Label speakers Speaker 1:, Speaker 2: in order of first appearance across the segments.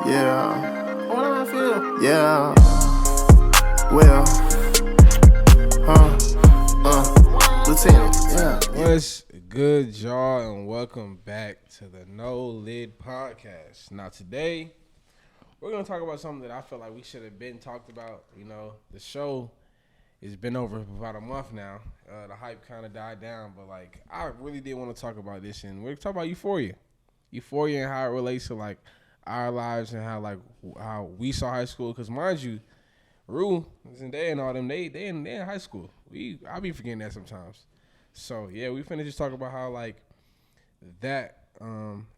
Speaker 1: Yeah.
Speaker 2: What do I feel?
Speaker 1: Yeah. Well. Lieutenant. Yeah.
Speaker 2: What's good, y'all, and welcome back to the NoLidPodcast. Now, today, we're going to talk about something that I feel like we should have been talked about. You know, the show has been over for about a month now. The hype kind of died down, but, like, I really did want to talk about this, and we're talking about Euphoria. Euphoria and how it relates to, like, our lives and how we saw high school. Because, mind you, Rue, Zendaya and all them, they in high school. I be forgetting that sometimes. So yeah, we finna just talk about how like that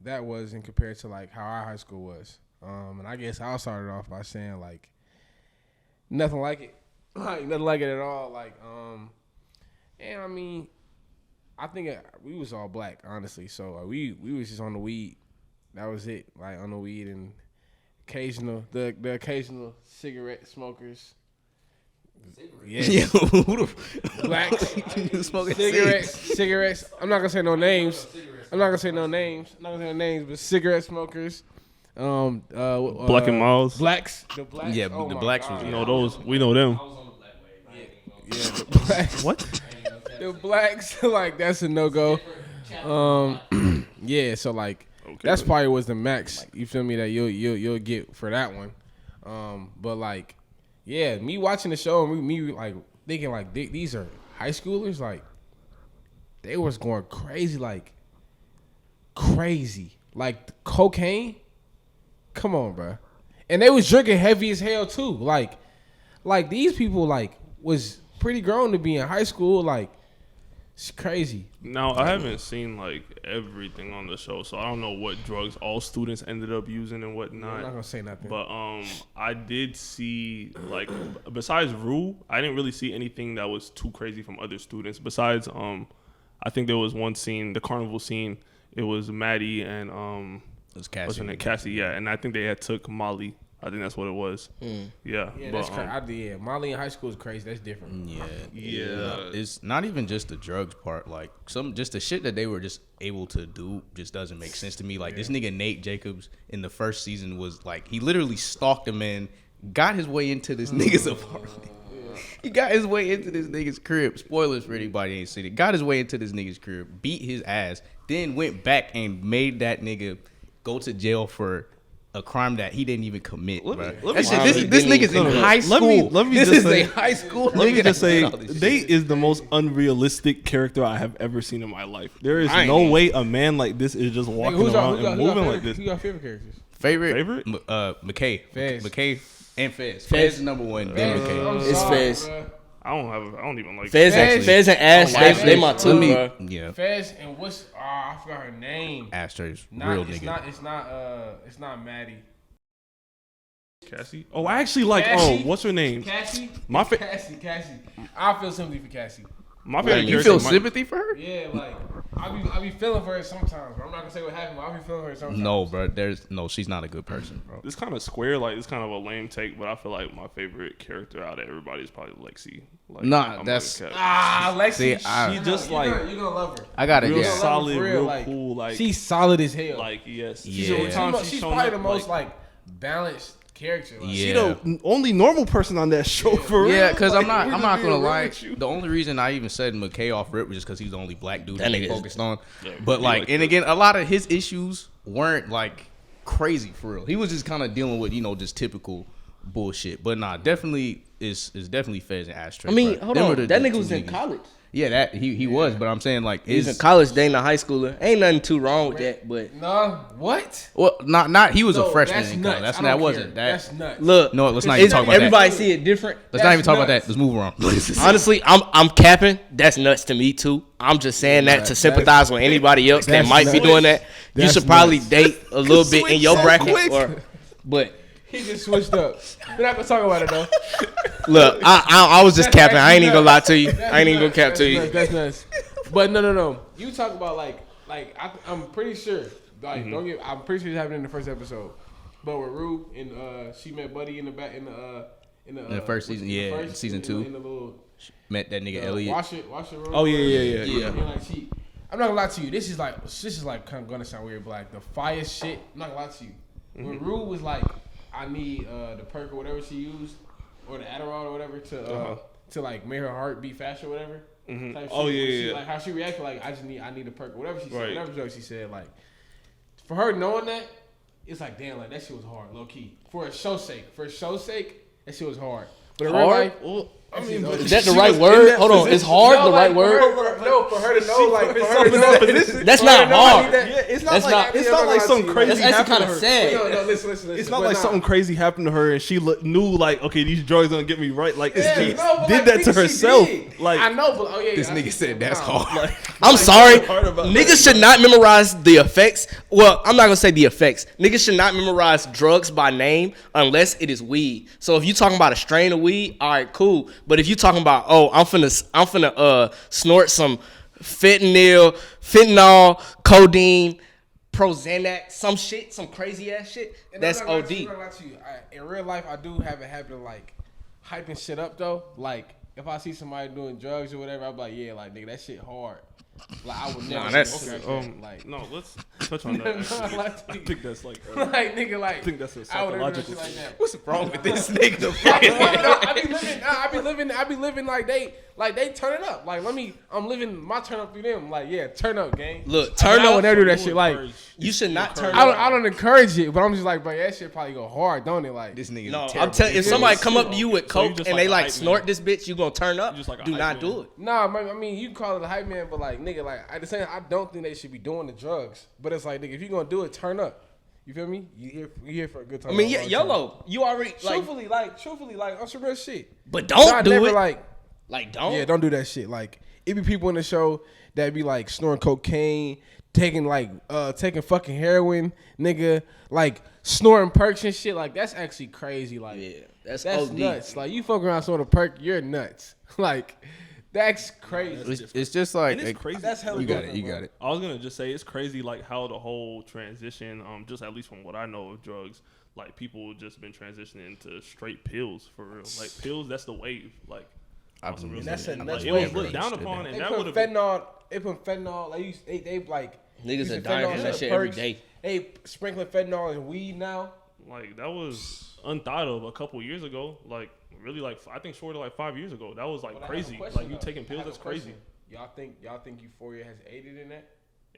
Speaker 2: was in compared to like how our high school was. And I guess I'll start it off by saying like nothing like it, like nothing like it at all. Like and I mean, I think we was all black honestly. So we was just on the weed. That was it. Like on the weed and the occasional cigarette smokers.
Speaker 3: Yeah, who the
Speaker 2: blacks
Speaker 3: smoking
Speaker 2: cigarettes. I'm not gonna say no names. But cigarette smokers.
Speaker 4: Black and Miles.
Speaker 2: Blacks. The blacks.
Speaker 3: Yeah,
Speaker 2: oh
Speaker 3: the
Speaker 2: my
Speaker 3: blacks
Speaker 2: God.
Speaker 3: was.
Speaker 4: You know those. We know them.
Speaker 2: Yeah, the blacks.
Speaker 4: What?
Speaker 2: The blacks. Like that's a no go. Yeah. So like that's probably was the max. You feel me? That you'll get for that one. But like. Yeah, me watching the show and me like thinking like these are high schoolers, like they was going crazy, like cocaine. Come on, bro, and they was drinking heavy as hell too. Like these people like was pretty grown to be in high school. Like it's crazy.
Speaker 4: Now I haven't seen like everything on the show, so I don't know what drugs all students ended up using and whatnot.
Speaker 2: I'm not gonna say nothing.
Speaker 4: But I did see like besides Rue, I didn't really see anything that was too crazy from other students. Besides I think there was one scene, the carnival scene. It was Maddie and
Speaker 3: It was Cassie.
Speaker 4: what's her name? Cassie, yeah, and I think they had took Molly. I think that's what it was. Yeah,
Speaker 2: that's crazy. Yeah, Molly in high school is crazy. That's different.
Speaker 4: Yeah.
Speaker 3: It's not even just the drugs part. Like just the shit that they were just able to do just doesn't make sense to me. Like this nigga Nate Jacobs in the first season was like he literally stalked a man, got his way into this nigga's apartment. He got his way into this nigga's crib. Spoilers for anybody who ain't seen it. Got his way into this nigga's crib, beat his ass, then went back and made that nigga go to jail for a crime that he didn't even commit, bro. This nigga's in high school.
Speaker 4: Let me
Speaker 3: this
Speaker 4: just
Speaker 3: is
Speaker 4: say,
Speaker 3: a high school
Speaker 4: Let
Speaker 3: nigga
Speaker 4: me just say,
Speaker 3: that did all this
Speaker 4: Nate
Speaker 3: shit.
Speaker 4: is the most unrealistic character I have ever seen in my life. There is no way a man like this is just walking around and moving like this.
Speaker 2: Who got favorite characters?
Speaker 3: Favorite? McKay.
Speaker 2: Fez.
Speaker 3: McKay and Fez. Fez is number one, then McKay.
Speaker 5: It's Fez.
Speaker 4: I don't even like
Speaker 5: Fez and Ash, they my two, bro.
Speaker 3: Yeah.
Speaker 2: Fez and I forgot her name.
Speaker 3: Astra's real
Speaker 2: It's
Speaker 3: nigga.
Speaker 2: it's not Maddie.
Speaker 4: Cassie. Oh, I actually like.
Speaker 2: Cassie?
Speaker 4: What's her name?
Speaker 2: Cassie.
Speaker 4: Cassie.
Speaker 2: I feel sympathy for Cassie.
Speaker 4: My favorite
Speaker 3: You
Speaker 4: character.
Speaker 3: feel sympathy for her?
Speaker 2: Yeah, like I be feeling for her sometimes. Bro. I'm not gonna say what happened, but I be feeling for her sometimes.
Speaker 3: No, bro. She's not a good person, bro.
Speaker 4: It's kind of square. Like it's kind of a lame take, but I feel like my favorite character out of everybody is probably Lexi. Like,
Speaker 3: Nah,
Speaker 4: I'm
Speaker 3: that's-
Speaker 4: like,
Speaker 2: Lexi.
Speaker 3: See, I-
Speaker 4: She just
Speaker 2: you're
Speaker 4: like
Speaker 2: gonna love her.
Speaker 3: I got it.
Speaker 4: real
Speaker 3: Yeah.
Speaker 4: solid,
Speaker 2: For real,
Speaker 4: real
Speaker 2: like,
Speaker 4: cool. Like
Speaker 2: She's solid as hell.
Speaker 4: like yes.
Speaker 3: Yeah.
Speaker 4: Every time
Speaker 2: she's
Speaker 4: shown
Speaker 2: probably
Speaker 4: up,
Speaker 2: the most like balanced character. Like,
Speaker 3: Yeah.
Speaker 4: She the only normal person on that show for real.
Speaker 3: Yeah, because
Speaker 4: Like,
Speaker 3: I'm
Speaker 4: we're
Speaker 3: not
Speaker 4: just
Speaker 3: gonna
Speaker 4: being real
Speaker 3: lie.
Speaker 4: with you.
Speaker 3: The only reason I even said McKay off rip was just because he's the only black dude that
Speaker 5: That
Speaker 3: they
Speaker 5: nigga is-
Speaker 3: focused on.
Speaker 4: Yeah,
Speaker 3: But
Speaker 4: he
Speaker 3: like,
Speaker 4: like
Speaker 3: and
Speaker 4: that.
Speaker 3: again, a lot of his issues weren't like crazy for real. He was just kind of dealing with just typical bullshit. But nah, definitely is definitely Fez and Ashtray.
Speaker 5: I mean,
Speaker 3: bro.
Speaker 5: hold
Speaker 3: Them were
Speaker 5: on.
Speaker 3: the
Speaker 5: That
Speaker 3: two
Speaker 5: nigga was in
Speaker 3: niggas.
Speaker 5: college.
Speaker 3: Yeah, that he was. But I'm saying like
Speaker 5: He's in college dating a high schooler. Ain't nothing too wrong with that, but
Speaker 2: no, what?
Speaker 3: Well, not he was
Speaker 2: No,
Speaker 3: a freshman
Speaker 2: that's
Speaker 3: in
Speaker 2: nuts.
Speaker 3: college.
Speaker 2: I
Speaker 3: That
Speaker 2: don't
Speaker 3: wasn't
Speaker 2: care.
Speaker 3: that.
Speaker 2: That's nuts.
Speaker 5: look.
Speaker 3: No, let's not even talk about that.
Speaker 5: Everybody see it different.
Speaker 3: Let's not even talk about
Speaker 2: nuts.
Speaker 3: that. Let's move on.
Speaker 5: Honestly, I'm capping. That's nuts to me too. I'm just saying that to sympathize with anybody else that
Speaker 2: that's
Speaker 5: might be
Speaker 2: nuts.
Speaker 5: doing that. You
Speaker 2: That's
Speaker 5: should probably
Speaker 2: nuts.
Speaker 5: date a little bit in your bracket, but
Speaker 2: He just switched up. We're not gonna talk about it though.
Speaker 5: look, I was just capping. I ain't even gonna lie to you. I ain't even gonna cap to you.
Speaker 2: That's nuts. But no. You talk about like I'm pretty sure. Like I'm pretty sure it happened in the first episode. But with Rue and she met Buddy in the back in the
Speaker 3: first season, yeah, season 2.
Speaker 2: In the little
Speaker 3: Met that nigga Elliot.
Speaker 2: wash it room.
Speaker 4: Oh yeah.
Speaker 2: And like I'm not gonna lie to you. This is like kind of gonna sound weird, but like the fire shit. I'm not gonna lie to you. when Rue was like, I need the perk or whatever she used, or the Adderall or whatever to like make her heart beat faster or whatever. Type
Speaker 4: Oh
Speaker 2: shit.
Speaker 4: yeah.
Speaker 2: Like how she reacted, like I need a perk or whatever she said,
Speaker 4: Right.
Speaker 2: whatever drug she said. Like for her knowing that, it's like damn, like that shit was hard, low key. For show's sake, that shit was hard. But in real life,
Speaker 4: Well, I mean,
Speaker 5: Is that the right word? Hold on, is hard the right word?
Speaker 2: For her to know, like, for her to know,
Speaker 5: That's not hard.
Speaker 4: yeah, it's not
Speaker 5: That's
Speaker 4: like
Speaker 5: not-
Speaker 4: it's not like something crazy
Speaker 5: That's actually
Speaker 4: happened
Speaker 5: kind
Speaker 4: to
Speaker 5: of
Speaker 4: her.
Speaker 5: sad.
Speaker 2: No, listen.
Speaker 4: It's not
Speaker 2: but
Speaker 4: like something crazy happened to her and she knew like, okay, these drugs gonna get me right. Like, she did that to herself. Like,
Speaker 2: I know, but
Speaker 3: This nigga said that's hard.
Speaker 5: I'm sorry.
Speaker 4: hard about
Speaker 5: Niggas should not memorize the effects. Well, I'm not gonna say the effects. Niggas should not memorize drugs by name unless it is weed. So if you talking about a strain of weed, all right, cool. But if you talking about, oh, I'm finna snort some fentanyl, codeine, Prozac, some crazy ass shit, that's OD.
Speaker 2: In real life, I do have a habit of like hyping shit up though. Like if I see somebody doing drugs or whatever, I'm like, yeah, like nigga, that shit hard. Like I would never.
Speaker 5: that's-
Speaker 2: like
Speaker 4: no, let's touch on that. actually. I think that's like,
Speaker 2: like nigga, like
Speaker 4: I think that's a
Speaker 2: I would never do
Speaker 4: psychological
Speaker 2: shit like that.
Speaker 3: What's wrong with this nigga?
Speaker 2: I be living like they turn it up. Like I'm living my turn up through them. Like yeah, turn up, gang.
Speaker 5: Look,
Speaker 2: I
Speaker 5: turn
Speaker 2: would
Speaker 5: up.
Speaker 2: never do that shit. Like
Speaker 5: You should not turn
Speaker 2: I
Speaker 5: up.
Speaker 2: don't encourage it, but I'm just like, bro, that shit probably go hard, don't it? Like
Speaker 3: This nigga.
Speaker 5: No,
Speaker 3: terrible.
Speaker 5: I'm telling you, if somebody come up to you with
Speaker 4: So you
Speaker 5: coke
Speaker 4: just
Speaker 5: and
Speaker 4: like
Speaker 5: they
Speaker 4: a
Speaker 5: like
Speaker 4: hype
Speaker 5: snort
Speaker 4: man.
Speaker 5: this bitch, you gonna turn up?
Speaker 4: You just like a
Speaker 5: Do
Speaker 4: hype
Speaker 5: not
Speaker 4: man.
Speaker 5: do it.
Speaker 2: nah, I mean, you can call it a hype man, but like, nigga, like at the same time, I don't think they should be doing the drugs. But it's like, nigga, if you gonna do it, turn up. You feel me? You here for a good time.
Speaker 5: I mean,
Speaker 2: not a long
Speaker 5: YOLO, you already
Speaker 2: time.
Speaker 5: like,
Speaker 2: Truthfully, like on some real shit.
Speaker 5: but don't
Speaker 2: Nah,
Speaker 5: do
Speaker 2: never,
Speaker 5: it.
Speaker 2: Like,
Speaker 5: Don't.
Speaker 2: yeah, don't do that shit. Like, it be people in the show that be like snoring cocaine, taking fucking heroin, nigga, like snoring perks and shit. Like, that's actually crazy. Like,
Speaker 5: Yeah, that's
Speaker 2: that's
Speaker 5: OD.
Speaker 2: nuts. Like, you fuck around snorting a perk, you're nuts. Like, that's crazy.
Speaker 3: It's just like
Speaker 4: And it's crazy.
Speaker 2: That's hella
Speaker 3: you got it.
Speaker 2: different,
Speaker 3: You
Speaker 2: bro.
Speaker 3: got it.
Speaker 4: I was gonna just say it's crazy like how the whole transition, just at least from what I know of drugs, like people just been transitioning to straight pills for real. Like pills, that's the wave. Like
Speaker 3: I've
Speaker 4: some
Speaker 3: been
Speaker 4: real
Speaker 2: that's
Speaker 4: shit.
Speaker 2: a
Speaker 4: Like,
Speaker 2: nuts
Speaker 4: it
Speaker 2: wave,
Speaker 4: was looked
Speaker 2: bro.
Speaker 4: down upon, and
Speaker 2: They
Speaker 4: that
Speaker 2: put
Speaker 4: would have been.
Speaker 2: fentanyl. They put fentanyl. Like they like
Speaker 5: Niggas
Speaker 2: using
Speaker 5: are dying
Speaker 2: fentanyl
Speaker 5: from
Speaker 2: in
Speaker 5: that
Speaker 2: the
Speaker 5: shit every
Speaker 2: perks.
Speaker 5: day.
Speaker 2: They sprinkling fentanyl in weed now.
Speaker 4: Like that was unthought of a couple years ago. Like really, like I think short of like 5 years ago. That was like
Speaker 2: But I have a
Speaker 4: crazy.
Speaker 2: question,
Speaker 4: Like you
Speaker 2: though.
Speaker 4: taking
Speaker 2: I
Speaker 4: pills,
Speaker 2: have a
Speaker 4: that's crazy.
Speaker 2: question. Y'all think Euphoria has aided in that?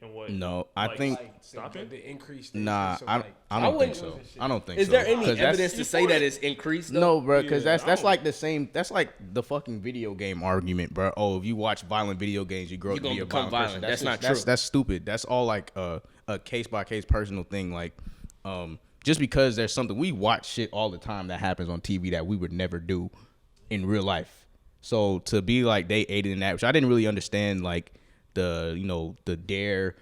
Speaker 4: And what?
Speaker 3: No, I
Speaker 4: Like,
Speaker 3: think
Speaker 2: Like
Speaker 4: Stopping?
Speaker 2: the increase.
Speaker 3: nah.
Speaker 2: So,
Speaker 3: I
Speaker 2: like,
Speaker 3: don't think
Speaker 2: wouldn't
Speaker 3: so.
Speaker 2: lose this shit.
Speaker 3: I don't think
Speaker 5: Is
Speaker 3: so.
Speaker 5: there any
Speaker 3: 'Cause that's-
Speaker 5: evidence to say that it's increased? Though?
Speaker 3: No, bro, because
Speaker 4: Yeah,
Speaker 3: that's
Speaker 4: I don't-
Speaker 3: like the same. That's like the fucking video game argument, bro. Oh, if you watch violent video games, you grow up
Speaker 5: You
Speaker 3: to be
Speaker 5: gonna
Speaker 3: a
Speaker 5: become
Speaker 3: violent person.
Speaker 5: violent. That's not
Speaker 3: just,
Speaker 5: true.
Speaker 3: That's stupid. That's all like a case by case personal thing. Like, just because there's something we watch shit all the time that happens on TV that we would never do in real life. So to be like they aided in that, which I didn't really understand, like the dare,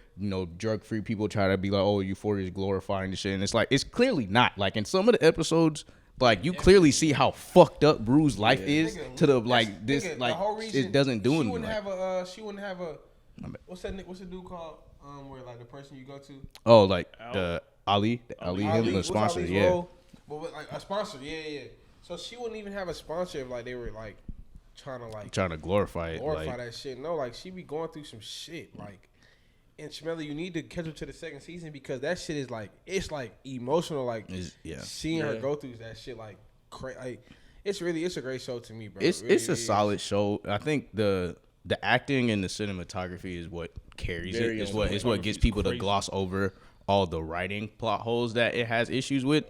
Speaker 3: drug free people try to be like, oh, Euphoria is glorifying the shit, and it's like it's clearly not. Like in some of the episodes, like you clearly see how fucked up Bruce's life is
Speaker 2: Nigga,
Speaker 3: to the like
Speaker 2: that's-
Speaker 3: this
Speaker 2: nigga,
Speaker 3: like
Speaker 2: the whole reason
Speaker 3: it doesn't do
Speaker 2: she
Speaker 3: anything.
Speaker 2: wouldn't
Speaker 3: Like,
Speaker 2: have a. She wouldn't have a. What's the dude called? Where like the person you go to.
Speaker 3: oh, like the Ali him the
Speaker 2: what's
Speaker 3: sponsor,
Speaker 2: Ali's
Speaker 3: yeah.
Speaker 2: role? But with, like a sponsor, yeah. So she wouldn't even have a sponsor if like they were like trying to like
Speaker 3: Trying to glorify it,
Speaker 2: glorify
Speaker 3: like
Speaker 2: that shit. No, like she be going through some shit. Like, and Shmelly, you need to catch up to the second season because that shit is like it's like emotional. Like
Speaker 3: yeah.
Speaker 2: seeing her go through that shit like crazy. Like, it's a great show to me, bro.
Speaker 3: It's
Speaker 2: It really
Speaker 3: a
Speaker 2: is.
Speaker 3: solid show. I think the acting and the cinematography is what carries
Speaker 5: Very
Speaker 3: it.
Speaker 5: on
Speaker 3: It's what gets people to
Speaker 4: crazy.
Speaker 3: gloss over all the writing plot holes that it has issues with.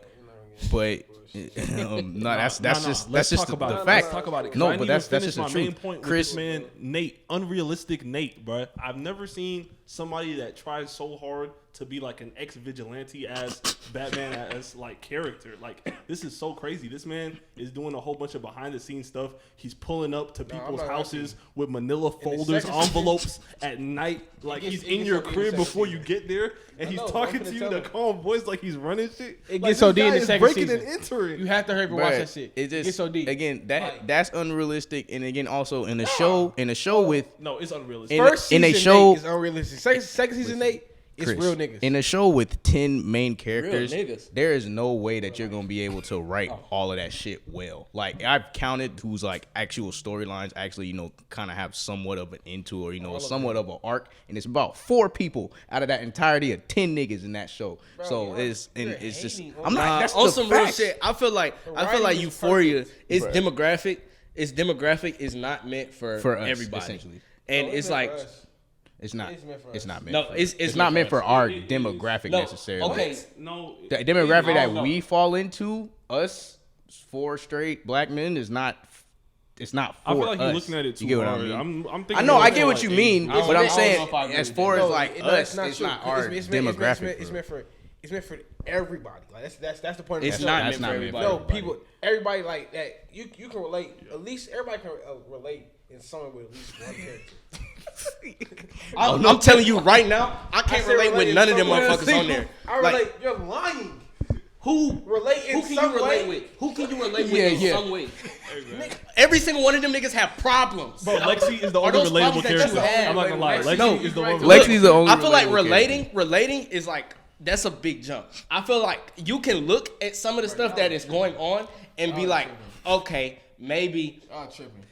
Speaker 3: But no, that's just
Speaker 4: Let's
Speaker 3: the
Speaker 4: talk about it.
Speaker 3: fact.
Speaker 4: Let's talk about it. 'cause
Speaker 3: No,
Speaker 4: I
Speaker 3: but
Speaker 4: didn't
Speaker 3: that's
Speaker 4: even
Speaker 3: just the
Speaker 4: finish my main
Speaker 3: truth.
Speaker 4: point with
Speaker 3: Chris,
Speaker 4: this man Nate, unrealistic Nate, bro. I've never seen somebody that tries so hard to be like an ex-vigilante as Batman as like character. Like this is so crazy. This man is doing a whole bunch of behind-the-scenes stuff. He's pulling up to people's
Speaker 2: not
Speaker 4: houses with Manila folders,
Speaker 2: second season-
Speaker 4: envelopes at night. Like
Speaker 2: gets-
Speaker 4: he's
Speaker 2: it
Speaker 4: in
Speaker 2: gets
Speaker 4: your
Speaker 2: so- in the
Speaker 4: crib
Speaker 2: second
Speaker 4: before
Speaker 2: season.
Speaker 4: you get there, and he's
Speaker 2: know,
Speaker 4: talking
Speaker 2: I'm
Speaker 4: to
Speaker 2: finna
Speaker 4: you
Speaker 2: tell
Speaker 4: in a
Speaker 2: him.
Speaker 4: calm voice like he's running shit.
Speaker 2: It
Speaker 4: Like,
Speaker 2: gets so
Speaker 4: this
Speaker 2: deep in
Speaker 4: guy
Speaker 2: the
Speaker 4: is
Speaker 2: second
Speaker 4: breaking
Speaker 2: season.
Speaker 4: and entering.
Speaker 2: You have to hurry up and watch
Speaker 3: Bruh,
Speaker 2: that shit.
Speaker 3: It just
Speaker 2: gets so deep.
Speaker 3: Again,
Speaker 2: Like,
Speaker 3: that's unrealistic. And again, also in the show with
Speaker 4: No, it's unrealistic.
Speaker 3: in-
Speaker 2: First
Speaker 3: in a
Speaker 2: season
Speaker 3: show-
Speaker 2: Nate is unrealistic. Second season Nate, It's
Speaker 3: Chris,
Speaker 2: real niggas.
Speaker 3: in a show with 10 main characters,
Speaker 5: niggas.
Speaker 3: there is no way that you're gonna be able to write all of that shit well. Like I've counted whose like actual storylines actually, kind of have somewhat of an into or somewhat of an arc, and it's about 4 people out of that entirety of 10 niggas in that show. So it's just I'm not that's
Speaker 5: on
Speaker 3: the
Speaker 5: some real
Speaker 3: facts.
Speaker 5: shit. I feel like
Speaker 2: writing is
Speaker 5: Euphoria
Speaker 2: perfect.
Speaker 5: is demographic. Its demographic is not meant for
Speaker 3: us,
Speaker 5: everybody.
Speaker 3: essentially.
Speaker 5: And it's like
Speaker 3: It's not.
Speaker 2: It's meant for
Speaker 3: It's
Speaker 2: us.
Speaker 3: not meant.
Speaker 5: No,
Speaker 3: for
Speaker 5: it's-
Speaker 3: us.
Speaker 5: it's
Speaker 3: It's not meant for
Speaker 5: us.
Speaker 3: our
Speaker 4: It is.
Speaker 3: demographic
Speaker 5: No,
Speaker 3: necessarily.
Speaker 5: okay.
Speaker 4: No,
Speaker 3: The demographic that
Speaker 5: no.
Speaker 3: we fall into, us 4 straight black men, is not. It's not for
Speaker 4: I feel like
Speaker 3: us.
Speaker 4: you're looking at it too
Speaker 3: You get what
Speaker 4: hard.
Speaker 3: I mean?
Speaker 4: I'm thinking
Speaker 3: I know.
Speaker 4: more
Speaker 3: I
Speaker 4: so
Speaker 3: get what
Speaker 4: like
Speaker 3: you
Speaker 4: age
Speaker 3: mean,
Speaker 4: group.
Speaker 3: but I'm
Speaker 5: I don't know
Speaker 3: saying
Speaker 5: if I agree
Speaker 3: as
Speaker 5: with
Speaker 3: far
Speaker 5: that.
Speaker 3: as like us,
Speaker 2: not
Speaker 3: it's
Speaker 2: true.
Speaker 3: not our demographic.
Speaker 2: It's meant for everybody. Like that's the point. Of
Speaker 5: It's
Speaker 2: the
Speaker 5: not
Speaker 2: show.
Speaker 5: meant for
Speaker 3: not
Speaker 5: everybody.
Speaker 2: No, people, everybody like that. You can relate. At least everybody can relate in some way with at least one character.
Speaker 5: I'm telling you right now, I can't
Speaker 2: said
Speaker 5: relate with
Speaker 2: relate
Speaker 5: none of
Speaker 2: in
Speaker 5: them
Speaker 2: some way.
Speaker 5: motherfuckers on there.
Speaker 2: I
Speaker 5: Like,
Speaker 2: relate. You're lying.
Speaker 5: who
Speaker 2: Relate in
Speaker 5: who can
Speaker 2: some
Speaker 5: you relate
Speaker 2: way?
Speaker 5: with? Who can you relate with
Speaker 3: Yeah,
Speaker 5: in
Speaker 3: yeah.
Speaker 5: some way? Every single one of them niggas have problems.
Speaker 4: Bro, Lexi is the
Speaker 5: Are
Speaker 4: only
Speaker 5: those
Speaker 4: relatable
Speaker 5: problems that you
Speaker 4: character.
Speaker 5: have?
Speaker 4: I'm not gonna lie. Lexi
Speaker 5: No.
Speaker 4: is the one.
Speaker 2: Look,
Speaker 3: Lexi's the only.
Speaker 5: I feel like
Speaker 3: relatable
Speaker 5: relating is like that's a big jump. I feel like you can look at some of the stuff that is going on and be like, okay, maybe
Speaker 2: Y'all tripping.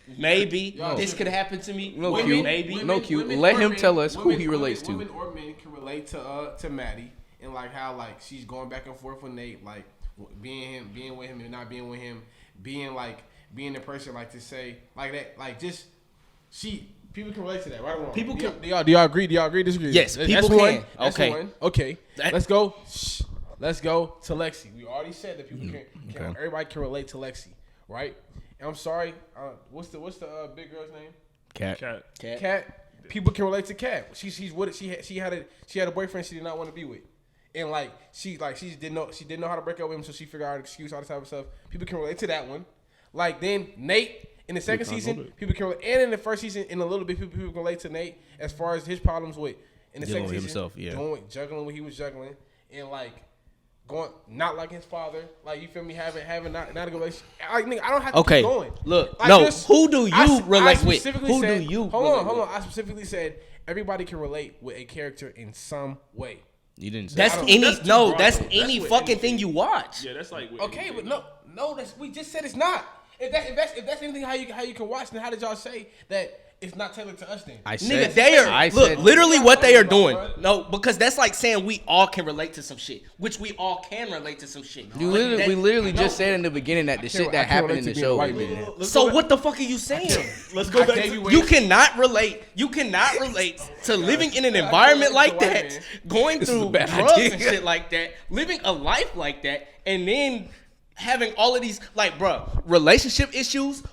Speaker 5: this could happen to me.
Speaker 3: No
Speaker 5: Women,
Speaker 3: cute.
Speaker 5: maybe.
Speaker 3: No cute. Let him tell us who he relates to.
Speaker 2: Women or men can relate to Maddie and like how like she's going back and forth with Nate, like being with him and not being with him, being the person like to say like that, like just people can relate to that, right or wrong?
Speaker 5: People can-
Speaker 2: Do y'all agree? Do y'all agree? Disagree?
Speaker 5: Yes,
Speaker 2: That's
Speaker 5: people
Speaker 2: one.
Speaker 5: can.
Speaker 2: That's
Speaker 5: Okay.
Speaker 2: one. Okay.
Speaker 5: That-
Speaker 2: Let's go. Let's go to Lexi. We already said that people can
Speaker 3: okay.
Speaker 2: everybody can relate to Lexi, right? And I'm sorry. What's the big girl's name?
Speaker 3: Cat.
Speaker 4: Cat.
Speaker 2: Cat. People can relate to Cat. She's with it. She had a boyfriend she did not want to be with, and like she didn't know how to break up with him, so she figured out an excuse, all this type of stuff. People can relate to that one. Like then Nate in the second season, people can relate, and in the first season, in a little bit, people can relate to Nate as far as his problems with in the
Speaker 3: Dealing
Speaker 2: second
Speaker 3: with
Speaker 2: season,
Speaker 3: himself, yeah.
Speaker 2: juggling what he was juggling, and like. Going not like his father, like you feel me, having not a good relationship. Like nigga, I don't have to
Speaker 5: Okay,
Speaker 2: keep going.
Speaker 5: look,
Speaker 2: Like,
Speaker 5: no,
Speaker 2: there's-
Speaker 5: who do you relate with?
Speaker 2: specifically
Speaker 5: Who
Speaker 2: said-
Speaker 5: do you
Speaker 2: Hold
Speaker 5: relate
Speaker 2: on.
Speaker 5: with?
Speaker 2: I specifically said everybody can relate with a character in some way.
Speaker 3: You didn't say
Speaker 5: That's
Speaker 3: that.
Speaker 5: any
Speaker 4: that's too
Speaker 5: no,
Speaker 4: broad,
Speaker 5: that's
Speaker 4: though. That's
Speaker 5: any
Speaker 4: with
Speaker 5: fucking
Speaker 4: anything.
Speaker 5: thing you watch.
Speaker 4: Yeah, that's like. with
Speaker 2: Okay,
Speaker 4: anything,
Speaker 2: but no, we just said it's not. If that's anything how you can watch, then how did y'all say that it's not tailored to us then?
Speaker 3: I
Speaker 5: Nigga,
Speaker 3: said.
Speaker 5: they are
Speaker 3: I
Speaker 5: look
Speaker 3: said.
Speaker 5: literally what they are doing. No, because that's like saying we all can relate to some shit, which we all can relate to some shit.
Speaker 3: You
Speaker 5: Like,
Speaker 3: literally,
Speaker 5: that-
Speaker 3: we literally just said in the beginning that the shit
Speaker 2: I
Speaker 3: that
Speaker 2: can't
Speaker 3: happened in
Speaker 2: relate
Speaker 3: the
Speaker 2: to being a
Speaker 3: show.
Speaker 2: white
Speaker 3: we
Speaker 2: man.
Speaker 3: did.
Speaker 5: So what the fuck are you saying?
Speaker 4: Let's go back
Speaker 2: gave
Speaker 4: to.
Speaker 2: you
Speaker 5: You cannot relate. You cannot relate to living in an environment like
Speaker 2: White
Speaker 5: that,
Speaker 2: man.
Speaker 5: going
Speaker 3: This is a
Speaker 5: through
Speaker 3: bad
Speaker 5: drugs
Speaker 3: idea.
Speaker 5: and shit like that, living a life like that, and then having all of these like, bruh, relationship issues.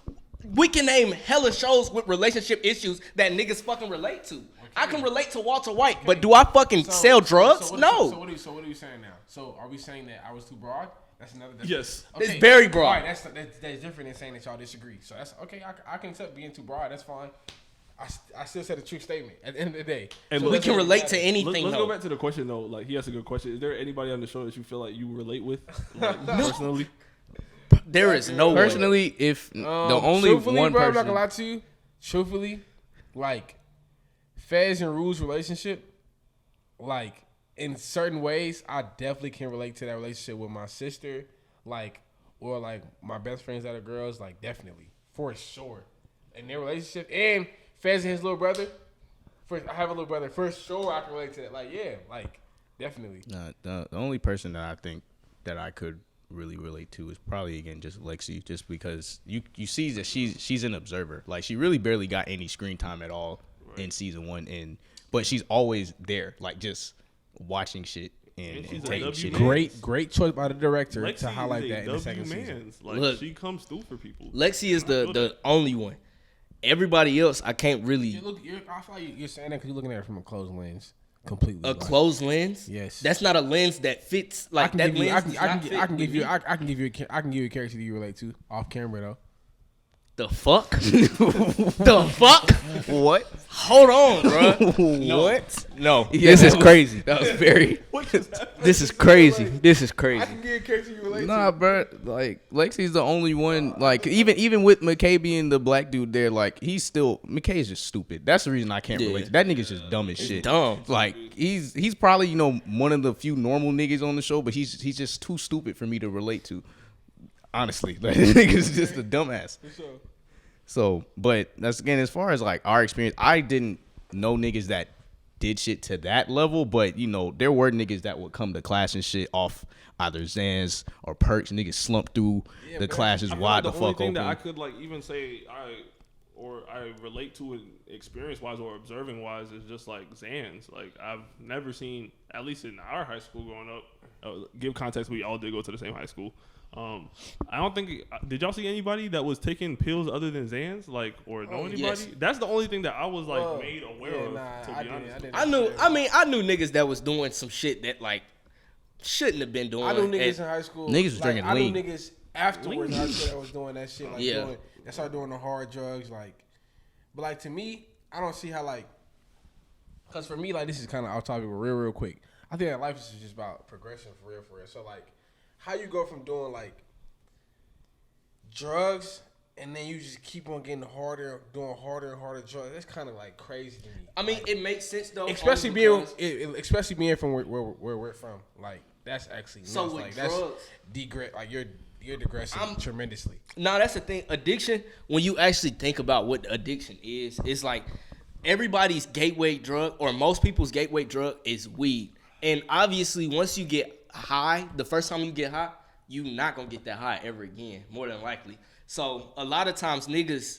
Speaker 5: We can name hella shows with relationship issues that niggas fucking relate to. I can relate to Walter White, but do I fucking sell drugs?
Speaker 2: So
Speaker 5: No.
Speaker 2: what are you saying now? So are we saying that I was too broad? That's another.
Speaker 4: Yes.
Speaker 5: It's very broad.
Speaker 2: All right, that's different than saying that y'all disagree. So that's okay. I can accept being too broad. That's fine. I still said a true statement at the end of the day.
Speaker 4: Hey,
Speaker 2: So
Speaker 4: we
Speaker 5: We
Speaker 2: that's
Speaker 5: can
Speaker 2: what
Speaker 5: relate to
Speaker 2: matters.
Speaker 5: anything.
Speaker 4: Let's
Speaker 5: though.
Speaker 4: go back to the question though. Like he has a good question. Is there anybody on the show that you feel like you relate with, like, personally?
Speaker 5: There is no way.
Speaker 3: Personally, if the only
Speaker 2: truthfully,
Speaker 3: one
Speaker 2: bro, I'm not
Speaker 3: person,
Speaker 2: gonna lie to you. Truthfully, like Fez and Rue's relationship, like in certain ways, I definitely can relate to that relationship with my sister, like or like my best friends that are girls, like definitely for sure. In their relationship and Fez and his little brother. I have a little brother. For sure, I can relate to that. Like yeah, like definitely.
Speaker 3: the only person that I think that I could really relate to is probably again just Lexi, just because you see that she's an observer. Like she really barely got any screen time at all in season 1, but she's always there, like just watching shit and
Speaker 4: she's a
Speaker 3: taking
Speaker 4: W
Speaker 3: shit.
Speaker 4: man.
Speaker 3: in.
Speaker 2: Great choice by the director
Speaker 4: Lexi
Speaker 2: to highlight
Speaker 4: is a
Speaker 2: that in the second season.
Speaker 4: mans. Like
Speaker 5: Look.
Speaker 4: she comes through for people.
Speaker 5: Lexi is the only one. Everybody else, I can't really.
Speaker 2: I feel like you're saying that because you're looking at it from a closed lens, completely.
Speaker 5: A
Speaker 2: like,
Speaker 5: closed lens.
Speaker 2: Yes.
Speaker 5: That's not a lens that fits.
Speaker 2: I
Speaker 5: Like
Speaker 2: can
Speaker 5: that
Speaker 2: give you,
Speaker 5: lens.
Speaker 2: I can give you a character that you relate to off camera though.
Speaker 5: The fuck? The fuck?
Speaker 3: What?
Speaker 5: Hold on, bro.
Speaker 3: What?
Speaker 5: No,
Speaker 3: Yeah,
Speaker 5: this is
Speaker 3: that was-
Speaker 5: crazy.
Speaker 3: That was very.
Speaker 5: This is crazy. This is crazy.
Speaker 2: I can get a character you relate
Speaker 3: Nah,
Speaker 2: to.
Speaker 3: bro. Like Lexi's the only one. Like even with McKay being the black dude there, like he's still McKay's just stupid. That's the reason I can't
Speaker 5: Yeah.
Speaker 3: relate. That nigga's just dumb as shit.
Speaker 5: dumb.
Speaker 3: Like he's probably one of the few normal niggas on the show, but he's just too stupid for me to relate to. Honestly, like this nigga's just a dumbass. So, but that's again as far as like our experience. I didn't know niggas that did shit to that level, but there were niggas that would come to class and shit off either Xans or perks. Niggas slumped through the classes
Speaker 4: I feel
Speaker 3: wide
Speaker 4: like
Speaker 3: the
Speaker 4: only
Speaker 3: fuck
Speaker 4: thing
Speaker 3: open.
Speaker 4: that I could like even say I relate to it experience wise or observing wise is just like Xans. Like I've never seen, at least in our high school growing up. Give context, we all did go to the same high school. I don't think. Did y'all see anybody that was taking pills other than Xans, like, or know anybody?
Speaker 5: yes.
Speaker 4: That's the only thing that I was like made aware of. To be honest,
Speaker 5: I knew niggas that was doing some shit that like shouldn't have been doing.
Speaker 2: I knew niggas in high school.
Speaker 3: Niggas was drinking
Speaker 2: I
Speaker 3: lean.
Speaker 2: knew niggas afterwards in high school that was doing that shit. Like
Speaker 5: Yeah.
Speaker 2: that started doing the hard drugs. Like, but like to me, I don't see how like. Cause for me, like this is kind of off topic, but real quick. I think that life is just about progression for real. So like, how you go from doing like drugs and then you just keep on getting harder, doing harder and harder drugs. That's kind of like crazy to me.
Speaker 5: I mean, it makes sense though.
Speaker 2: Especially
Speaker 5: only
Speaker 2: especially being from where we're from. Like that's actually nuts.
Speaker 5: So with
Speaker 2: like
Speaker 5: drugs-
Speaker 2: that's like you're digressing tremendously.
Speaker 5: No, that's the thing. Addiction, when you actually think about what addiction is, it's like everybody's gateway drug or most people's gateway drug is weed. And obviously, once you get high, the first time you get high, you're not going to get that high ever again, more than likely. So a lot of times niggas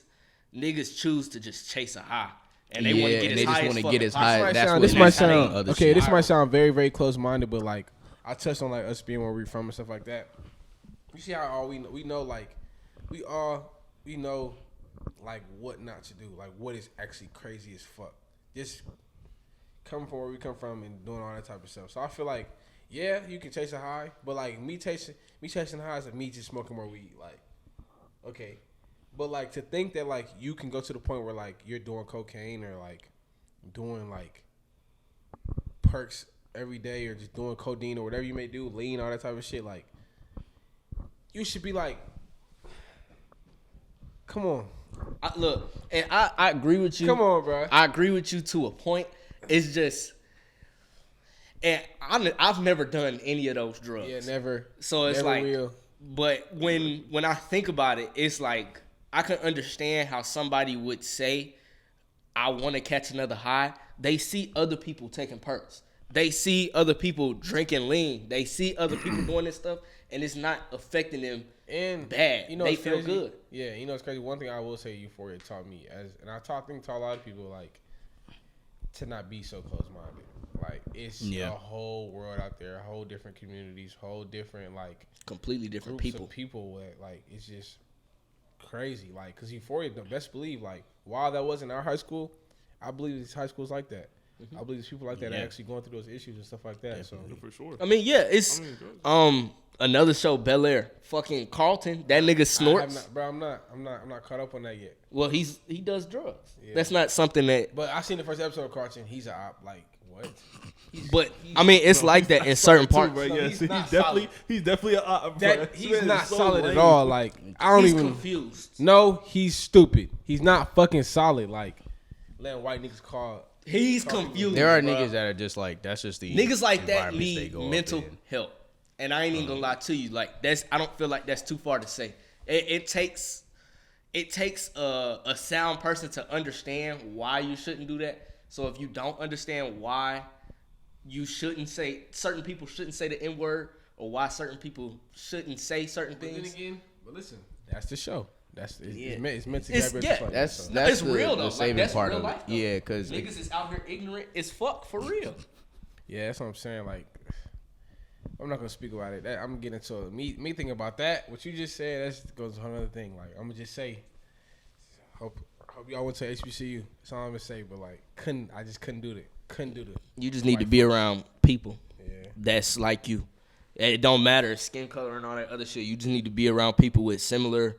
Speaker 5: choose to just chase a high. And they want to get as high as
Speaker 3: get as
Speaker 5: fucking
Speaker 3: high.
Speaker 5: possible.
Speaker 3: That's what
Speaker 2: This might sound
Speaker 3: other
Speaker 2: okay.
Speaker 3: shit.
Speaker 2: This might sound very very close minded, but like I touched on like us being where we're from and stuff like that. You see how all we know like we know like what not to do, like what is actually crazy as fuck. Just coming from where we come from and doing all that type of stuff. So I feel like yeah, you can chase a high, but like me chasing highs and me just smoking more weed, like okay. But like to think that like you can go to the point where like you're doing cocaine or like doing like perks every day or just doing codeine or whatever you may do, lean, all that type of shit, like you should be like, come on.
Speaker 5: Look, and I agree with you.
Speaker 2: Come on, bro.
Speaker 5: I agree with you to a point. It's just, and I've never done any of those drugs.
Speaker 2: Yeah, never.
Speaker 5: So it's
Speaker 2: never
Speaker 5: like,
Speaker 2: will.
Speaker 5: but when I think about it, it's like I can understand how somebody would say, I want to catch another high. They see other people taking perks. They see other people drinking lean. They see other people doing this stuff, and it's not affecting them
Speaker 2: And
Speaker 5: bad.
Speaker 2: You know,
Speaker 5: They
Speaker 2: it's
Speaker 5: feel
Speaker 2: crazy.
Speaker 5: good.
Speaker 2: Yeah, you know it's crazy. One thing I will say, Euphoria taught me, and I think to a lot of people, like to not be so close minded. Like it's a whole world out there, whole different communities, whole different like
Speaker 5: Completely different
Speaker 2: groups
Speaker 5: people.
Speaker 2: of people. With, like it's just crazy. Like because Euphoria, best believe, like while that wasn't our high school, I believe these high schools like that. I believe there's people like that are actually going through those issues and stuff like that. So
Speaker 4: for sure.
Speaker 5: I mean, yeah, it's another show, Bel Air. Fucking Carlton, that nigga snorts.
Speaker 2: I'm not caught up on that yet.
Speaker 5: Well, he does drugs. That's not something that.
Speaker 2: But I seen the first episode of Carlton. He's a op. Like what?
Speaker 5: But I mean, it's like that in certain parts.
Speaker 4: Bro,
Speaker 2: No,
Speaker 4: yeah,
Speaker 2: he's
Speaker 4: he's
Speaker 2: not
Speaker 4: definitely a
Speaker 2: That he's not solid at all. Like I don't
Speaker 5: He's
Speaker 2: even.
Speaker 5: confused.
Speaker 2: No, he's stupid. He's not fucking solid. Like letting white niggas call.
Speaker 5: He's confused.
Speaker 3: There are
Speaker 5: bro.
Speaker 3: niggas that are just like that's just the
Speaker 5: Niggas like that
Speaker 3: environments they
Speaker 5: need
Speaker 3: go up
Speaker 5: mental
Speaker 3: in.
Speaker 5: help, and I ain't even gonna lie to you. Like that's, I don't feel like that's too far to say. It takes a sound person to understand why you shouldn't do that. So if you don't understand why you shouldn't say, certain people shouldn't say the N word, or why certain people shouldn't say certain things.
Speaker 2: But listen, that's the show. It's
Speaker 5: Yeah.
Speaker 2: meant to
Speaker 5: It's-
Speaker 2: grab
Speaker 5: yeah.
Speaker 2: your attention.
Speaker 3: That's
Speaker 2: So.
Speaker 3: that's
Speaker 5: It's
Speaker 3: the,
Speaker 5: real, though.
Speaker 3: the
Speaker 5: Like,
Speaker 3: saving
Speaker 5: that's
Speaker 3: part
Speaker 5: real
Speaker 3: of it.
Speaker 5: life, though.
Speaker 3: Yeah, because
Speaker 5: Niggas is out here ignorant as fuck for real.
Speaker 2: Yeah, that's what I'm saying. Like, I'm not gonna speak about it. I'm getting into it. Me thinking about that. What you just said, that goes to another thing. Like, I'm gonna just say, hope y'all went to HBCU. That's all I'm gonna say. But like, I just couldn't do it. Couldn't do it.
Speaker 5: You just need to be around people
Speaker 2: Yeah.
Speaker 5: that's like you. It don't matter skin color and all that other shit. You just need to be around people with similar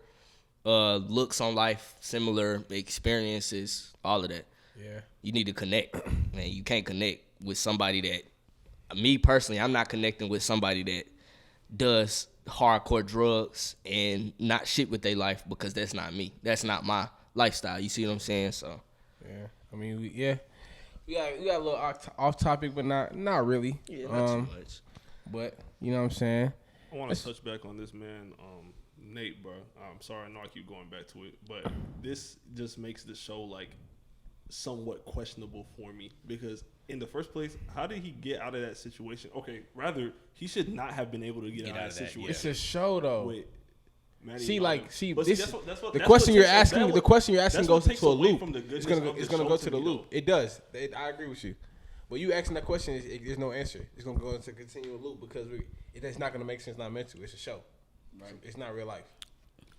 Speaker 5: looks on life, similar experiences, all of that.
Speaker 2: Yeah.
Speaker 5: You need to connect, man. You can't connect with somebody that, me personally, I'm not connecting with somebody that does hardcore drugs and not shit with their life, because that's not me. That's not my lifestyle. You see what I'm saying? So
Speaker 2: Yeah. I mean, we got a little off topic, but not really.
Speaker 5: yeah, not too much.
Speaker 2: But you know what I'm saying?
Speaker 4: I want to touch back on this man, Nate, bro. I'm sorry, I know I keep going back to it, but this just makes the show like somewhat questionable for me, because in the first place, how did he get out of that situation? Okay, rather he should not have been able to get out of that situation.
Speaker 2: It's a show though.
Speaker 4: With Manny
Speaker 2: See,
Speaker 4: Martin.
Speaker 2: like, see,
Speaker 4: But
Speaker 2: this
Speaker 4: that's what-
Speaker 2: the
Speaker 4: that's
Speaker 2: question
Speaker 4: what
Speaker 2: you're
Speaker 4: takes-
Speaker 2: asking.
Speaker 4: that
Speaker 2: The
Speaker 4: what-
Speaker 2: question you're asking
Speaker 4: that's
Speaker 2: goes
Speaker 4: what takes
Speaker 2: to a
Speaker 4: away
Speaker 2: loop.
Speaker 4: from the goodness
Speaker 2: It's gonna
Speaker 4: of the
Speaker 2: it's gonna
Speaker 4: show
Speaker 2: go
Speaker 4: to
Speaker 2: to the
Speaker 4: me,
Speaker 2: loop.
Speaker 4: though.
Speaker 2: It does. I agree with you. But you asking that question, there's no answer. It's gonna go into a continual loop because it's not gonna make sense. Not meant to. It's a show. It's not real life.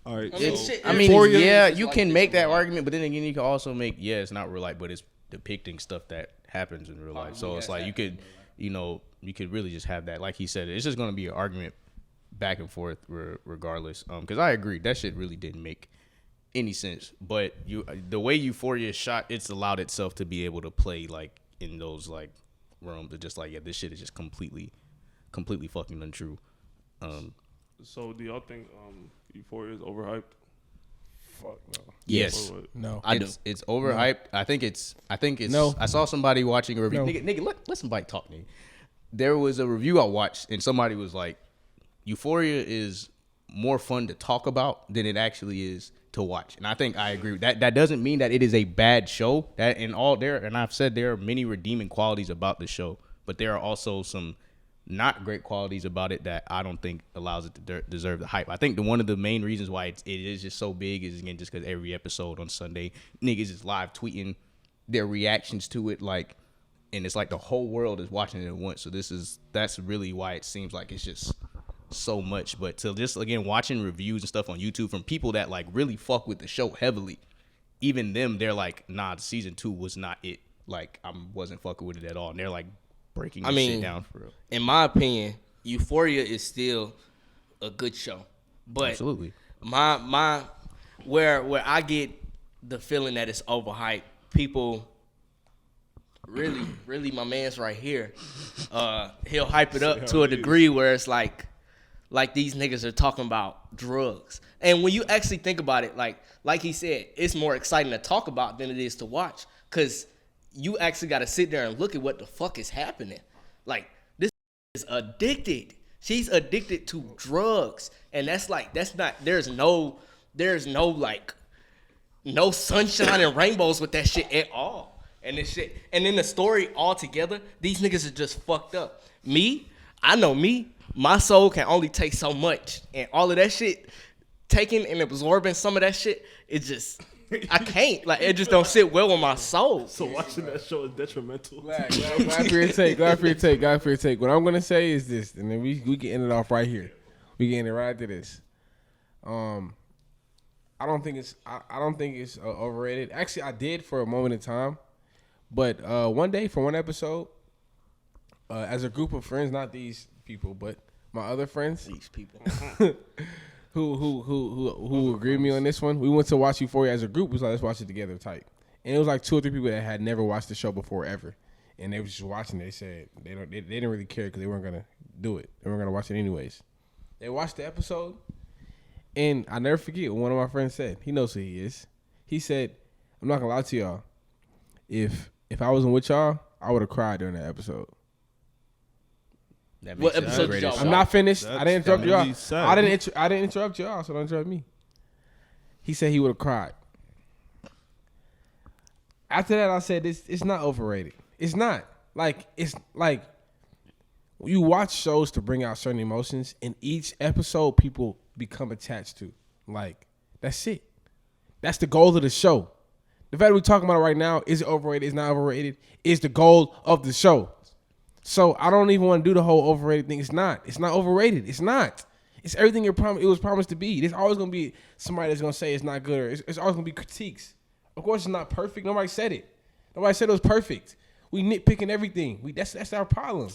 Speaker 4: All right,
Speaker 5: I mean,
Speaker 4: so
Speaker 5: shit,
Speaker 3: I mean,
Speaker 5: Euphoria
Speaker 3: yeah,
Speaker 5: is
Speaker 3: you
Speaker 5: like
Speaker 3: can
Speaker 5: this
Speaker 3: make
Speaker 5: in
Speaker 3: that
Speaker 5: real life.
Speaker 3: argument, but then again, you can also make, it's not real life, but it's depicting stuff that happens in real life. So it's like you could really just have that. Like he said, it's just going to be an argument back and forth regardless. Because I agree, that shit really didn't make any sense. But the way Euphoria is shot, it's allowed itself to be able to play like in those like realms of just like, yeah, this shit is just completely fucking untrue.
Speaker 4: So do y'all think Euphoria is overhyped?
Speaker 2: Fuck no.
Speaker 3: Yes.
Speaker 4: Or what?
Speaker 2: No.
Speaker 5: I do.
Speaker 3: It's overhyped. I think it's
Speaker 2: No.
Speaker 3: I saw somebody watching a review.
Speaker 2: No.
Speaker 3: Nigga, let somebody talk to me. There was a review I watched and somebody was like, Euphoria is more fun to talk about than it actually is to watch. And I think I agree with that. That doesn't mean that it is a bad show. And I've said there are many redeeming qualities about the show, but there are also some not great qualities about it that I don't think allows it to deserve the hype. I think one of the main reasons why it is just so big is, again, just because every episode on Sunday, niggas is live tweeting their reactions to it, like, and it's like the whole world is watching it at once. So that's really why it seems like it's just so much. But to just, again, watching reviews and stuff on YouTube from people that like really fuck with the show heavily, even them, they're like, nah, season 2 was not it. Like, I wasn't fucking with it at all. And they're like breaking this shit down for real.
Speaker 5: In my opinion, Euphoria is still a good show. But
Speaker 3: Absolutely.
Speaker 5: my where I get the feeling that it's overhyped, people really my man's right here. He'll hype it up to a degree where it's like these niggas are talking about drugs. And when you actually think about it, like he said, it's more exciting to talk about than it is to watch, because you actually got to sit there and look at what the fuck is happening. Like, this is addicted. She's addicted to drugs. And there's no sunshine and rainbows with that shit at all. And this shit, and then the story altogether, these niggas are just fucked up. I know my soul can only take so much. And all of that shit, taking and absorbing some of that shit, it just, I can't. Like, it just don't sit well with my soul.
Speaker 4: So watching that show is detrimental.
Speaker 2: Glad for your take. Glad for your take. What I'm gonna say is this, and then we can end it off right here. We can end it right after this. I don't think it's overrated. Actually, I did for a moment in time, but one day for one episode, as a group of friends, not these people, but my other friends,
Speaker 5: These people.
Speaker 2: who agreed with me on this one. We went to watch Euphoria as a group. We was like, let's watch it together type. And it was like 2 or 3 people that had never watched the show before ever. And they was just watching it. They said they didn't really care because they weren't going to do it. They weren't going to watch it anyways. They watched the episode. And I never forget what one of my friends said. He knows who he is. He said, I'm not going to lie to y'all. If I wasn't with y'all, I would have cried during that episode.
Speaker 3: That
Speaker 5: What
Speaker 3: makes it
Speaker 5: episode
Speaker 3: great
Speaker 5: did y'all
Speaker 3: as
Speaker 5: watch?
Speaker 2: I'm not finished. I didn't interrupt
Speaker 4: really
Speaker 2: y'all.
Speaker 4: sad.
Speaker 2: I didn't interrupt y'all, so don't interrupt me. He said he would have cried. After that, I said it's not overrated. It's not. It's like you watch shows to bring out certain emotions, and each episode people become attached to. Like, that's it. That's the goal of the show. The fact that we're talking about it right now, is it overrated, is not overrated, is the goal of the show. So I don't even want to do the whole overrated thing. It's not. It's not overrated. It's not. It's everything it was promised to be. There's always going to be somebody that's going to say it's not good, or it's always going to be critiques. Of course it's not perfect. Nobody said it. Nobody said it was perfect. We nitpicking everything. That's our problem.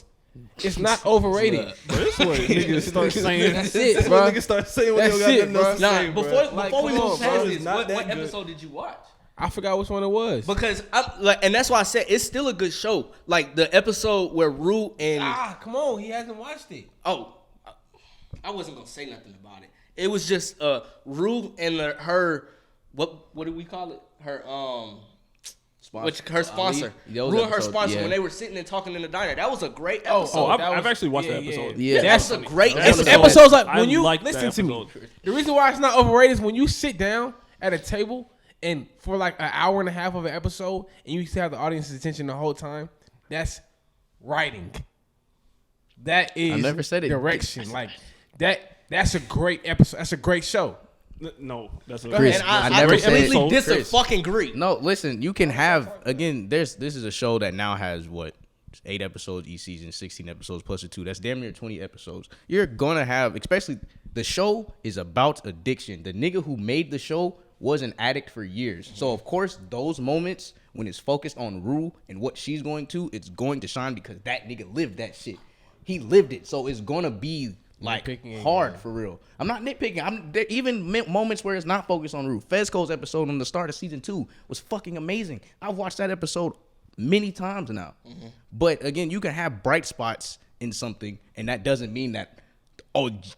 Speaker 2: It's not overrated.
Speaker 4: But this one, niggas start saying.
Speaker 2: That's it, bro.
Speaker 4: Niggas start saying when
Speaker 2: That's
Speaker 4: they
Speaker 2: it,
Speaker 4: don't got
Speaker 2: bro.
Speaker 4: nothing else to say, bro.
Speaker 5: Before we
Speaker 2: come
Speaker 5: move
Speaker 2: on,
Speaker 5: past
Speaker 2: bro.
Speaker 5: this,
Speaker 4: Not
Speaker 5: what
Speaker 4: that good.
Speaker 5: episode did you watch?
Speaker 2: I forgot which one it was.
Speaker 5: Because and that's why I said it's still a good show. Like the episode where Rue and
Speaker 2: Come on, he hasn't watched it.
Speaker 5: I wasn't gonna say nothing about it. It was just Rue and her what do we call it? Her her sponsor. Rue and her sponsor when they were sitting and talking in the diner. That was a great episode.
Speaker 4: I've actually watched that episode.
Speaker 5: Yeah, that's a great
Speaker 2: It's
Speaker 5: episode.
Speaker 2: episodes like
Speaker 4: I
Speaker 2: when you
Speaker 4: like
Speaker 2: listen
Speaker 4: that
Speaker 2: to me.
Speaker 4: episode.
Speaker 2: The reason why it's not overrated is when you sit down at a table and for like an hour and a half of an episode and you still have the audience's attention the whole time. That's writing. That is
Speaker 3: I never said it.
Speaker 2: direction. Like that's a great episode. That's a great show.
Speaker 4: No, that's a
Speaker 3: Chris,
Speaker 5: And
Speaker 3: I
Speaker 5: I
Speaker 3: never said-
Speaker 5: completely
Speaker 3: Chris.
Speaker 5: fucking agree.
Speaker 3: No, listen, you can have again. This is a show that now has what 8 episodes each season, 16 episodes plus a 2. That's damn near 20 episodes. You're gonna have, especially the show is about addiction. The nigga who made the show was an addict for years. So of course those moments when it's focused on Rue and what she's going to, it's going to shine because that nigga lived that shit. He lived it, so it's gonna be like
Speaker 2: Nitpicking
Speaker 3: hard
Speaker 2: again.
Speaker 3: for real. I'm not nitpicking. There even moments where it's not focused on Rue. Fezco's episode on the start of season 2 was fucking amazing. I've watched that episode many times now. But again, you can have bright spots in something, and that doesn't mean that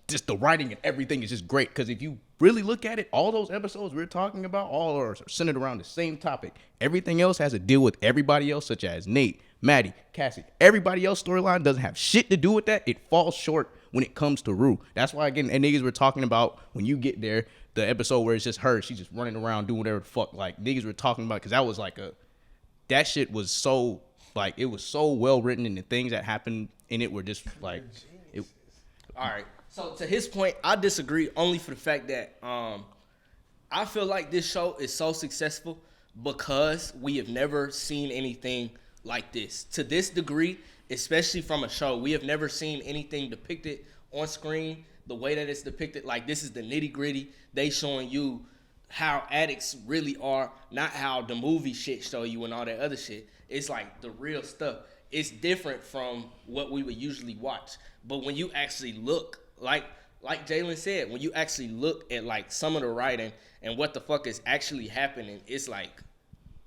Speaker 3: just the writing and everything is just great. Because if you really look at it, all those episodes we're talking about all are centered around the same topic. Everything else has to deal with everybody else, such as Nate, Maddie, Cassie. Everybody else storyline doesn't have shit to do with that. It falls short when it comes to Rue. That's why, again, and niggas were talking about when you get there, the episode where it's just her, she's just running around doing whatever the fuck. Like, niggas were talking about, because that was like that shit was so, like, it was so well written, and the things that happened in it were just like,
Speaker 5: All right. So to his point, I disagree only for the fact that I feel like this show is so successful because we have never seen anything like this. To this degree, especially from a show, we have never seen anything depicted on screen the way that it's depicted. Like, this is the nitty-gritty. They showing you how addicts really are, not how the movie shit show you and all that other shit. It's like the real stuff. It's different from what we would usually watch. But when you actually look, like Jalen said, when you actually look at like some of the writing and what the fuck is actually happening, it's like,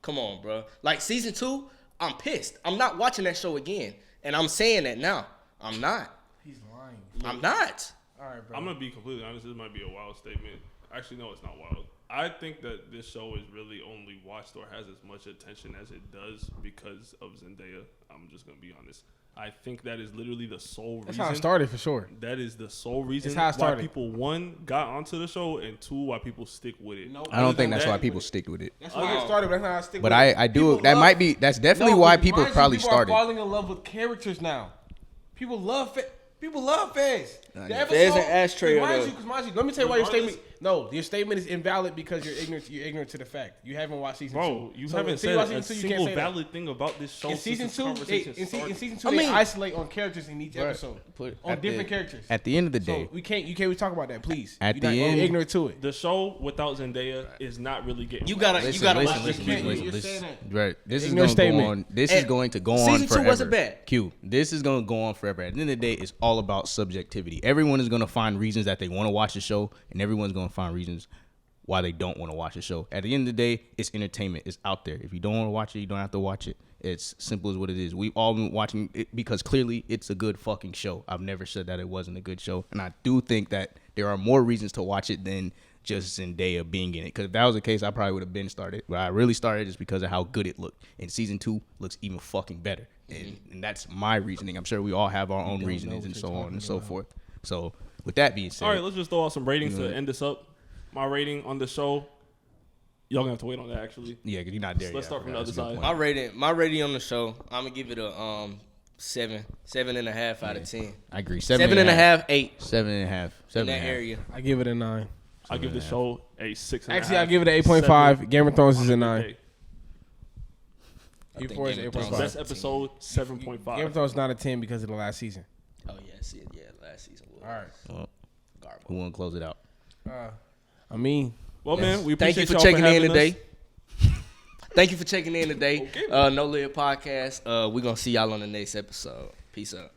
Speaker 5: come on, bro. Like season 2, I'm pissed. I'm not watching that show again. And I'm saying that now. I'm not.
Speaker 2: He's lying.
Speaker 5: I'm not.
Speaker 2: All right, bro.
Speaker 4: I'm gonna be completely honest. This might be a wild statement. Actually, no, it's not wild. I think that this show is really only watched or has as much attention as it does because of Zendaya. I'm just gonna be honest. I think that is literally the sole reason.
Speaker 2: That's how it started for sure.
Speaker 4: That is the sole reason
Speaker 2: It's how it
Speaker 4: why
Speaker 2: started.
Speaker 4: people, one, got onto the show, and 2, why people stick with it.
Speaker 3: I don't think that's why people stick with it.
Speaker 2: That's why it started, but that's not how I stick
Speaker 3: But
Speaker 2: with it.
Speaker 3: I do.
Speaker 2: People
Speaker 3: That
Speaker 2: love-
Speaker 3: might be. That's definitely
Speaker 2: No,
Speaker 3: why
Speaker 2: but
Speaker 3: people
Speaker 2: mind you,
Speaker 3: probably
Speaker 2: people
Speaker 3: started.
Speaker 2: are falling in love with characters now. People love Fez. People love Fez. The
Speaker 3: yeah.
Speaker 2: episode,
Speaker 5: Fez and Ashtray are the-
Speaker 2: Because mind you, let me tell you why your
Speaker 4: Regardless-
Speaker 2: statement. No, your statement is invalid because you're ignorant. You're ignorant to the fact you haven't watched season 2.
Speaker 4: Bro, you
Speaker 2: So
Speaker 4: haven't
Speaker 2: until
Speaker 4: said
Speaker 2: you watch
Speaker 4: a
Speaker 2: season 2, you can't
Speaker 4: single
Speaker 2: say that.
Speaker 4: valid thing about this show
Speaker 2: In season
Speaker 4: since
Speaker 2: 2,
Speaker 4: this conversation
Speaker 2: in
Speaker 4: started.
Speaker 2: season 2,
Speaker 5: I
Speaker 2: they
Speaker 5: mean-
Speaker 2: isolate on characters in each episode on
Speaker 3: At
Speaker 2: different
Speaker 3: the-
Speaker 2: characters.
Speaker 3: At the end of the
Speaker 2: So
Speaker 3: day,
Speaker 2: we can't talk about that, please.
Speaker 3: At
Speaker 2: You're
Speaker 3: the
Speaker 2: not-
Speaker 3: end-
Speaker 2: you're ignorant to it.
Speaker 4: The show without Zendaya is not really getting.
Speaker 5: You gotta
Speaker 3: listen,
Speaker 5: watch
Speaker 3: listen,
Speaker 5: this.
Speaker 3: listen,
Speaker 2: You're
Speaker 3: listen.
Speaker 2: saying
Speaker 3: Right. This is
Speaker 2: Ignorant
Speaker 3: going to go
Speaker 2: statement.
Speaker 3: on. This is
Speaker 5: And
Speaker 3: going to go on
Speaker 5: season 2
Speaker 3: forever.
Speaker 5: wasn't bad.
Speaker 3: Q. This is going to go on forever. At the end of the day, it's all about subjectivity. Everyone is going to find reasons that they want to watch the show, and everyone's going to find reasons why they don't want to watch the show. At the end of the day, it's entertainment. It's out there. If you don't want to watch it, you don't have to watch it. It's simple as what it is. We've all been watching it because clearly it's a good fucking show. I've never said that it wasn't a good show. And I do think that there are more reasons to watch it than just Zendaya being in it. Because if that was the case, I probably would have been started. But I really started just because of how good it looked. And season 2 looks even fucking better. And that's my reasoning. I'm sure we all have our own reasonings and so on and so forth. So with that being said,
Speaker 4: All right, let's just throw out some ratings to end this up. My rating on the show, y'all gonna have to wait on that actually.
Speaker 3: yeah, because you're not there
Speaker 4: Let's
Speaker 3: yet.
Speaker 4: start from the
Speaker 3: That's
Speaker 4: other
Speaker 3: a good
Speaker 4: side.
Speaker 3: point.
Speaker 5: My rating on the show, I'm gonna give it a 7.5 out of 10.
Speaker 3: I agree.
Speaker 5: 7.5, 8
Speaker 3: 7.5.
Speaker 5: in
Speaker 3: 7.5.
Speaker 5: that area.
Speaker 2: I give it a 9.
Speaker 4: I give the show a 6.5.
Speaker 2: Actually, I give it an 8.5. Game of Thrones is a 9.
Speaker 4: Okay.
Speaker 5: I think
Speaker 2: Euphoria is
Speaker 5: Game of Thrones
Speaker 2: 8.5.
Speaker 4: Best episode 7.5.
Speaker 2: Game of Thrones is not a 10 because of the last season.
Speaker 5: Oh yeah, see, yeah, last season was
Speaker 2: All right.
Speaker 3: Well,
Speaker 5: garbage.
Speaker 3: who want to close it out?
Speaker 2: I mean,
Speaker 4: Well, man, we
Speaker 5: Thank you
Speaker 4: appreciate
Speaker 5: for
Speaker 4: y'all
Speaker 5: checking in
Speaker 4: having
Speaker 5: today.
Speaker 4: us.
Speaker 5: Thank you for checking in today.
Speaker 4: Okay.
Speaker 5: No Lid Podcast. We're gonna see y'all on the next episode. Peace out.